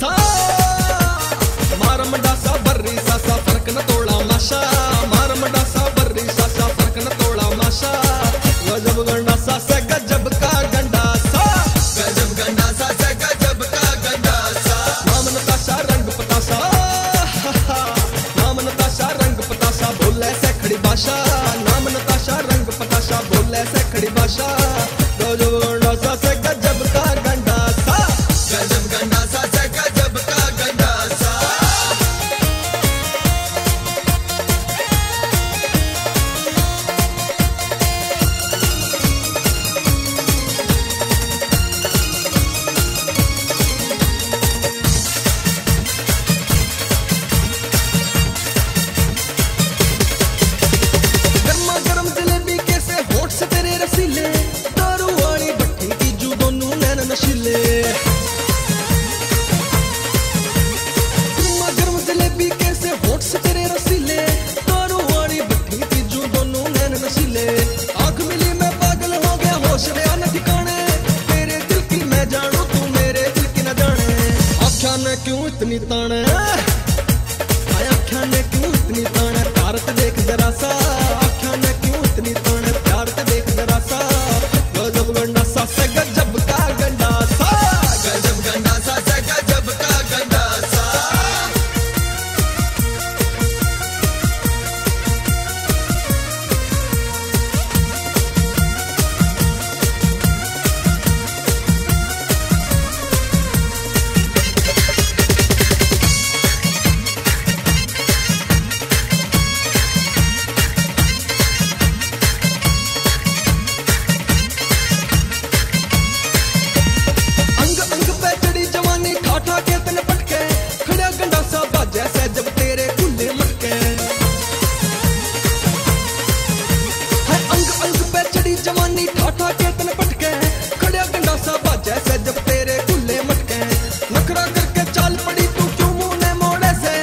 सा मार मंडा सा बर्री सा फर्क न तोड़ा माशा मार मंडा सा बर्री सा फर्क न तोड़ा माशा गजब गंडा सा से गजब का गंडा सा गजब गंडा सा से गजब का गंडा सा नाम नताशा रंग पतासा नाम नताशा रंग पतासा बोले से खड़ी भाषा नाम नताशा रंग पतासा बोले से खड़ी भाषा गजब गंडा सा से गजब का गंडा सा गजब गंडा सा से गजब का गंडा सा गर्मा गर्म जलेबी कैसे होठ से तेरे रसीले दारू वाली भट्टी की जू दोनों नैन नशीले गर्मा गर्म जलेबी कैसे होठ से तेरे रसीले दारू वाली भट्टी की जू दोनों नैन नशीले आंख मिली मैं पागल हो गया होश गया न ठिकाने तेरे दिल की मैं जानू तू मेरे दिल की न जाने आँखों ने क्यों इतनी ताने आँखों ने क्यों इतनी ताने प्यार ते देख जरा सा आँखों ने क्यों इतनी ताने प्यार ते देख जरा सा गजब गंडा सा से गजब का गंडा सा गजब गंडा सा से गजब का गंडा सा अंग अंग पे चढ़ी जवानी ठाठा के तन पटके खड़ा गंडा सा बाजे से जब तेरे खुले मटके है अंग अंग पे चढ़ी जवानी ठाठा के तन पटके खड़ा गंडा सा बाजे से जब तेरे खुले मटके नखरा करके चाल पड़ी तू क्यों मुंह ने मोड़े से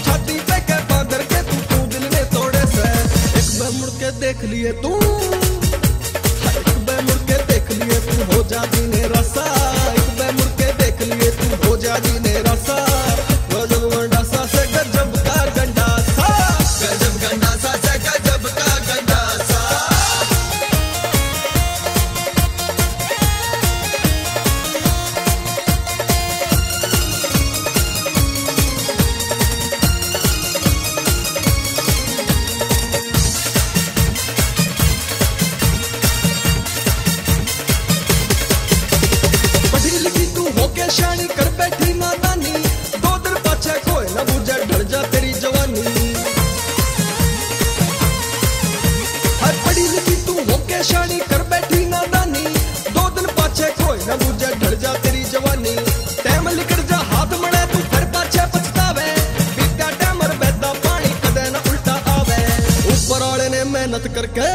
छाती पे के बांधर के तू दिल ने तोड़े से एक बार मुड़ के देख लिए तू एक बार मुड़ के देख लिए तू हो जा जीने रसा एक बार मुड़ के देख लिए तू हो जा जीने रसा गजब गंडा सा से गजब का गंडा सा गजब गंडा सा से गजब का गंडा सा पढ़ी लिखी तू होके शानी कर बैठी नादानी दो दिन पाछे कोई न बूझे ढल जा तेरी जवानी हर पढ़ी लिखी तू होके शानी कर बैठी नादानी दो दिन पाछे कोई न बूझे ढल जा तेरी जवानी टाइम लिखड़ जा हाथ मड़े तू फिर पाछे पछतावे बीता टाइमर बैदा पानी कदे न उल्टा आवे ऊपर वाले ने मेहनत करके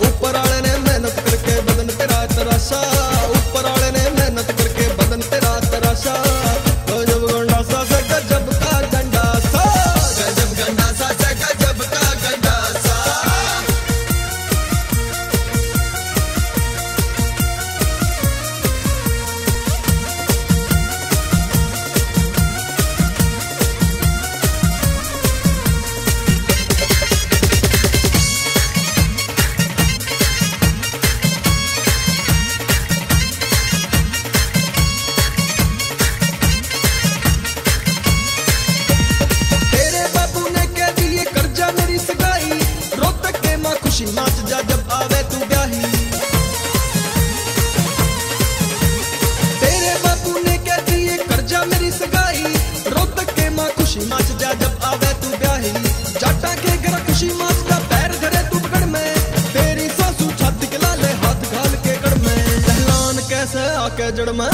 ऊपर वाले ने मेहनत करके बदन तेरा तराशा ऊपर वाले ने मेहनत करके बदन तेरा तराशा गजब गंडा सा से गजब का गंडा सा गजब गंडा सा से गजब का गंडा सा तेरे बाबू ने कह दिए कर्जा मेरी सगाई रोतक के माँ खुशी नाच जा जब आवे तू ब्याही तेरे बाबू ने कह दिए कर्जा मेरी सगाई रोतक के माँ खुशी नाच जा जब आवे तू ब्याही जाटा के घर खुशी नाच जा पैर धरे तू पकड़ में तेरी सासू छाती के लाले हाथ घाल के कड़ में पहलान कैसे आके जड़ में